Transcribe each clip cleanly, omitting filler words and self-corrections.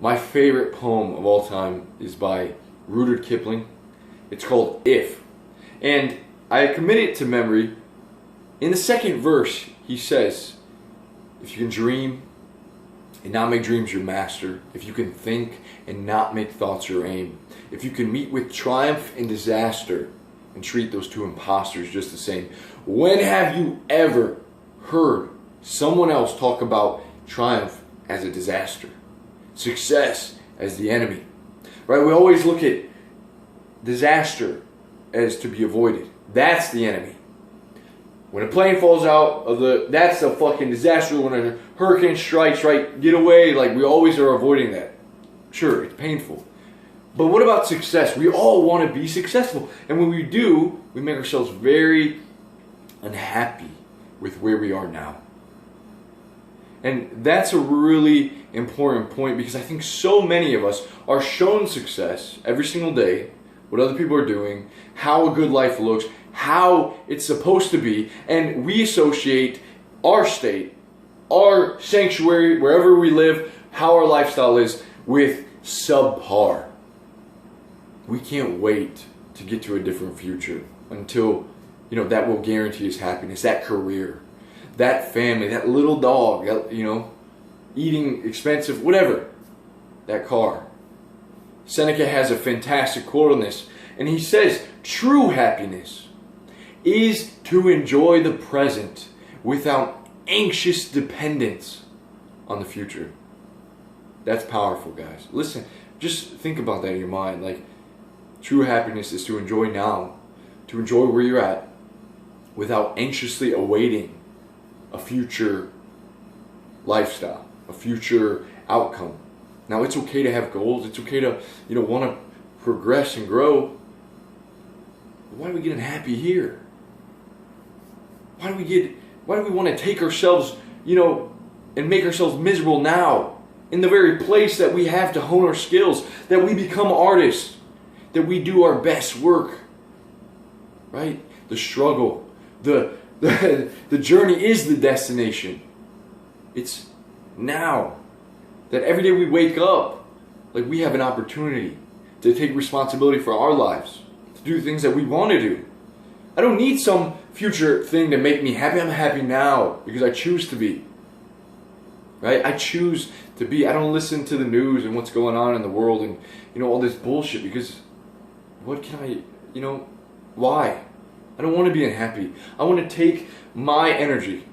My favorite poem of all time is by Rudyard Kipling. It's called If. And I commit it to memory. In the second verse, he says, if you can dream and not make dreams your master, if you can think and not make thoughts your aim, if you can meet with triumph and disaster and treat those two imposters just the same. When have you ever heard someone else talk about triumph as a disaster, success as the enemy? Right? We always look at disaster as to be avoided. That's the enemy. When a plane falls out of that's a fucking disaster. When a hurricane strikes, right, get away. Like, we always are avoiding that. Sure, it's painful. But what about success? We all want to be successful. And when we do, we make ourselves very unhappy with where we are now. And that's a really important point, because I think so many of us are shown success every single day, what other people are doing, how a good life looks, how it's supposed to be, and we associate our state, our sanctuary, wherever we live, how our lifestyle is, with subpar. We can't wait to get to a different future until, that will guarantee us happiness, that career, that family, that little dog, that, eating expensive, whatever, that car. Seneca has a fantastic quote on this, and he says, true happiness is to enjoy the present without anxious dependence on the future. That's powerful, guys. Listen, just think about that in your mind. Like, true happiness is to enjoy now, to enjoy where you're at, without anxiously awaiting a future lifestyle, a future outcome. Now, it's okay to have goals. It's okay to, want to progress and grow. But why do we get unhappy here? Why do we want to take ourselves, and make ourselves miserable now, in the very place that we have to hone our skills, that we become artists, that we do our best work, right? The struggle, the journey is the destination. It's now that every day we wake up, like, we have an opportunity to take responsibility for our lives, to do things that we want to do. I don't need some future thing to make me happy. I'm happy now because I choose to be. Right? I choose to be. I don't listen to the news and what's going on in the world and, all this bullshit, because what can I, why? I don't want to be unhappy. I want to take my energy,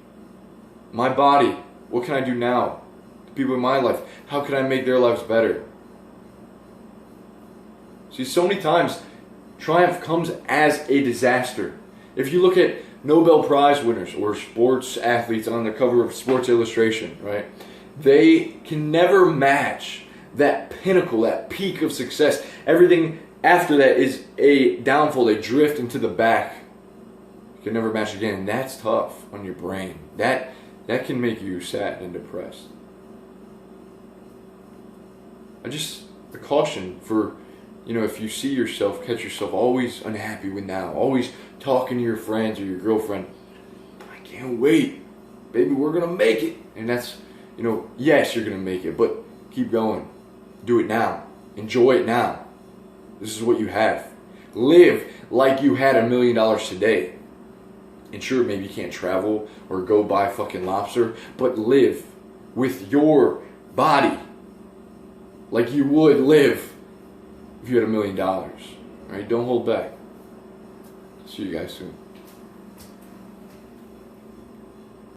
my body. What can I do now? The people in my life, how can I make their lives better? See, so many times, triumph comes as a disaster. If you look at Nobel Prize winners or sports athletes on the cover of Sports Illustration, right? They can never match that pinnacle, that peak of success. Everything after that is a downfall. They drift into the back. You can never match again. And that's tough on your brain. That can make you sad and depressed. The caution for, if you see yourself, catch yourself always unhappy with now, always talking to your friends or your girlfriend, I can't wait, baby, we're going to make it. And that's, yes, you're going to make it, but keep going. Do it now. Enjoy it now. This is what you have. Live like you had $1 million today. And sure, maybe you can't travel or go buy fucking lobster, but live with your body like you would live if you had $1 million. Right? Don't hold back. See you guys soon.